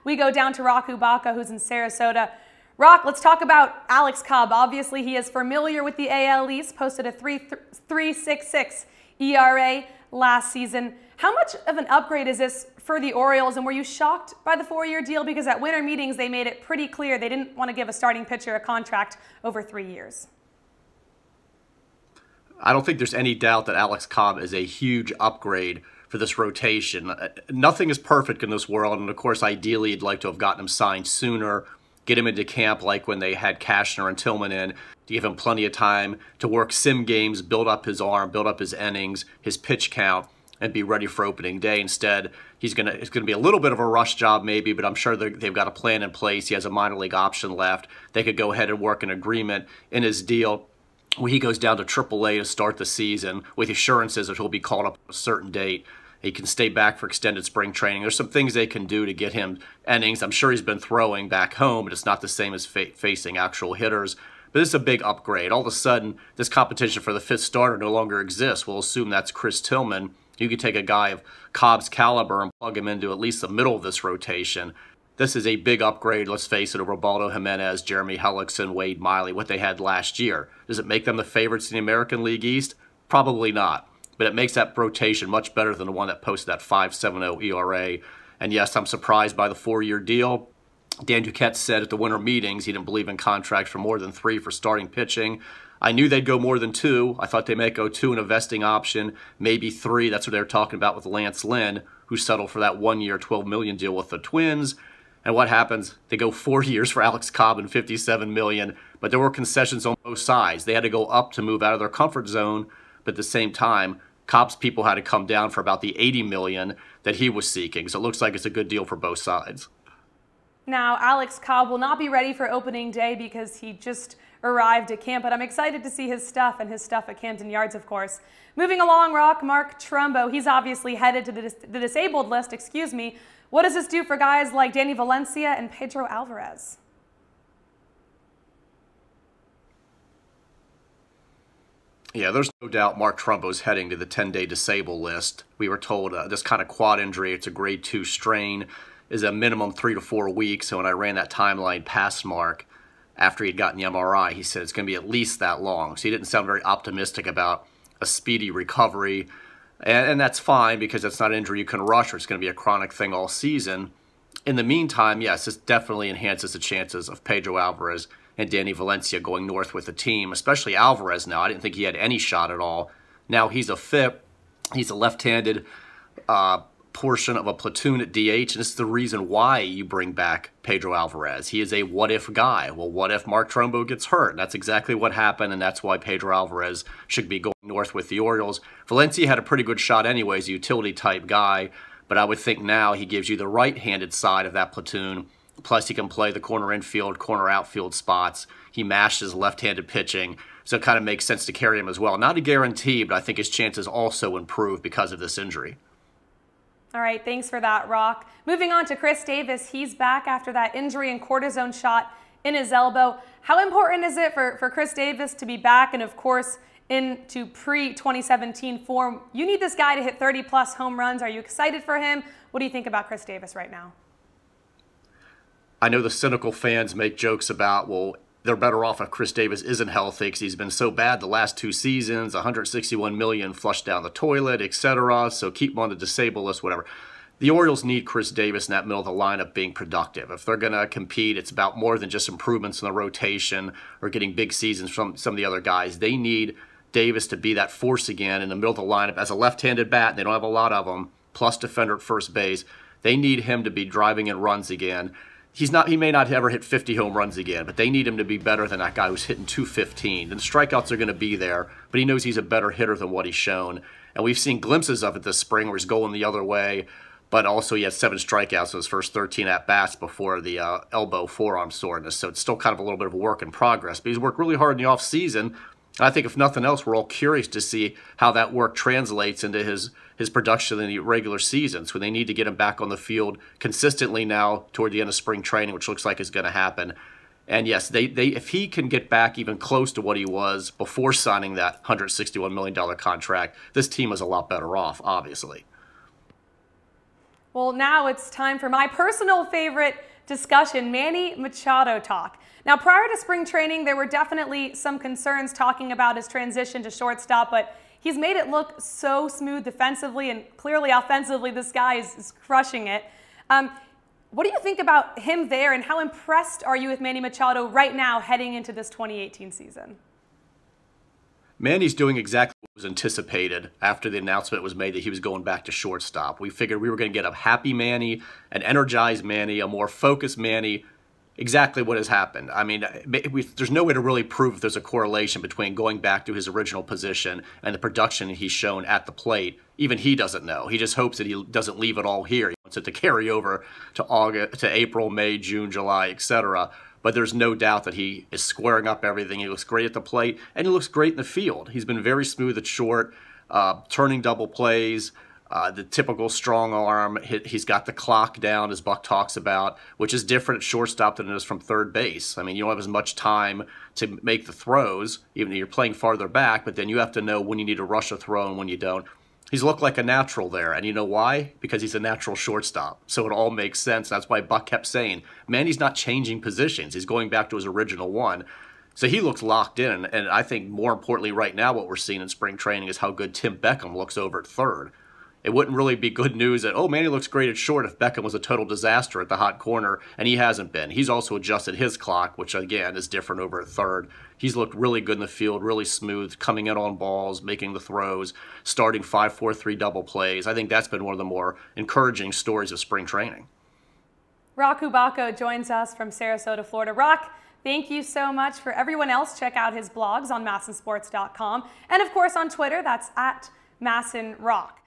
We go down to Roch Kubatko, who's in Sarasota. Roch, let's talk about Alex Cobb. Obviously, he is familiar with the AL East, posted a 3.66 ERA last season. How much of an upgrade is this for the Orioles, and were you shocked by the 4-year deal? Because at winter meetings, they made it pretty clear they didn't want to give a starting pitcher a contract over 3 years. I don't think there's any doubt that Alex Cobb is a huge upgrade for this rotation. Nothing is perfect in this world, and of course, ideally, you'd like to have gotten him signed sooner, get him into camp like when they had Cashner and Tillman in, to give him plenty of time to work sim games, build up his arm, build up his innings, his pitch count, and be ready for opening day. Instead, it's gonna be a little bit of a rush job maybe, but I'm sure they've got a plan in place. He has a minor league option left. They could go ahead and work an agreement in his deal where he goes down to AAA to start the season with assurances that he'll be called up at a certain date. He can stay back for extended spring training. There's some things they can do to get him innings. I'm sure he's been throwing back home, but it's not the same as facing actual hitters. But this is a big upgrade. All of a sudden, this competition for the fifth starter no longer exists. We'll assume that's Chris Tillman. You could take a guy of Cobb's caliber and plug him into at least the middle of this rotation. This is a big upgrade, let's face it, over Baldo Jimenez, Jeremy Hellickson, Wade Miley, what they had last year. Does it make them the favorites in the American League East? Probably not. But it makes that rotation much better than the one that posted that 5.70 ERA. And yes, I'm surprised by the 4-year deal. Dan Duquette said at the winter meetings he didn't believe in contracts for more than 3 for starting pitching. I knew they'd go more than 2. I thought they might go 2 in a vesting option, maybe 3. That's what they were talking about with Lance Lynn, who settled for that 1-year, $12 million deal with the Twins. And what happens? They go 4 years for Alex Cobb and $57 million, but there were concessions on both sides. They had to go up to move out of their comfort zone, but at the same time, Cobb's people had to come down for about the $80 million that he was seeking. So it looks like it's a good deal for both sides. Now, Alex Cobb will not be ready for opening day because he just arrived at camp, but I'm excited to see his stuff and his stuff at Camden Yards, of course. Moving along, Roch, Mark Trumbo, he's obviously headed to the disabled list, What does this do for guys like Danny Valencia and Pedro Alvarez? Yeah, there's no doubt Mark Trumbo's heading to the 10-day disabled list. We were told this kind of quad injury, it's a grade 2 strain, is a minimum 3 to 4 weeks. So when I ran that timeline past Mark, after he'd gotten the MRI, he said it's going to be at least that long. So he didn't sound very optimistic about a speedy recovery. And that's fine because that's not an injury you can rush or it's going to be a chronic thing all season. In the meantime, yes, this definitely enhances the chances of Pedro Alvarez and Danny Valencia going north with the team, especially Alvarez now. I didn't think he had any shot at all. Now he's a fit. He's a left-handed portion of a platoon at DH, and this is the reason why you bring back Pedro Alvarez. He is a what-if guy. Well, what if Mark Trumbo gets hurt? And that's exactly what happened, and that's why Pedro Alvarez should be going north with the Orioles. Valencia had a pretty good shot anyways, a utility-type guy, but I would think now he gives you the right-handed side of that platoon. Plus, he can play the corner infield, corner outfield spots. He mashes left-handed pitching, so it kind of makes sense to carry him as well. Not a guarantee, but I think his chances also improve because of this injury. All right, thanks for that, Roch. Moving on to Chris Davis. He's back after that injury and cortisone shot in his elbow. How important is it for Chris Davis to be back and, of course, into pre-2017 form? You need this guy to hit 30-plus home runs. Are you excited for him? What do you think about Chris Davis right now? I know the cynical fans make jokes about, well, they're better off if Chris Davis isn't healthy because he's been so bad the last 2 seasons, $161 million flushed down the toilet, etc. So keep him on the disabled list, whatever. The Orioles need Chris Davis in that middle of the lineup being productive. If they're going to compete, it's about more than just improvements in the rotation or getting big seasons from some of the other guys. They need Davis to be that force again in the middle of the lineup as a left-handed bat. And they don't have a lot of them, plus defender at first base. They need him to be driving in runs again. He may not ever hit 50 home runs again, but they need him to be better than that guy who's hitting 215. And the strikeouts are going to be there, but he knows he's a better hitter than what he's shown. And we've seen glimpses of it this spring where he's going the other way, but also he had 7 strikeouts in his first 13 at-bats before the elbow forearm soreness. So it's still kind of a little bit of a work in progress, but he's worked really hard in the offseason. I think if nothing else, we're all curious to see how that work translates into his production in the regular season. So they need to get him back on the field consistently now toward the end of spring training, which looks like is going to happen. And yes, if he can get back even close to what he was before signing that $161 million contract, this team is a lot better off, obviously. Well, now it's time for my personal favorite discussion, Manny Machado talk. Now, prior to spring training, there were definitely some concerns talking about his transition to shortstop, but he's made it look so smooth defensively, and clearly offensively, this guy is crushing it. What do you think about him there, and how impressed are you with Manny Machado right now heading into this 2018 season? Manny's doing exactly what was anticipated after the announcement was made that he was going back to shortstop. We figured we were going to get a happy Manny, an energized Manny, a more focused Manny. Exactly what has happened. I mean, there's no way to really prove if there's a correlation between going back to his original position and the production he's shown at the plate. Even he doesn't know. He just hopes that he doesn't leave it all here. He wants it to carry over to August, to April, May, June, July, etc. But there's no doubt that he is squaring up everything. He looks great at the plate, and he looks great in the field. He's been very smooth at short, turning double plays, the typical strong arm. He's got the clock down, as Buck talks about, which is different at shortstop than it is from third base. I mean, you don't have as much time to make the throws, even though you're playing farther back, but then you have to know when you need to rush a throw and when you don't. He's looked like a natural there, and you know why? Because he's a natural shortstop. So it all makes sense. That's why Buck kept saying, Manny's not changing positions. He's going back to his original one. So he looks locked in, and I think more importantly right now what we're seeing in spring training is how good Tim Beckham looks over at third. It wouldn't really be good news that, oh, Manny looks great at short if Beckham was a total disaster at the hot corner, and he hasn't been. He's also adjusted his clock, which, again, is different over at third. He's looked really good in the field, really smooth, coming in on balls, making the throws, starting 5-4-3 double plays. I think that's been one of the more encouraging stories of spring training. Roch Kubatko joins us from Sarasota, Florida. Roch, thank you so much. For everyone else, check out his blogs on MASNsports.com, and, of course, on Twitter. That's at MASNRoch.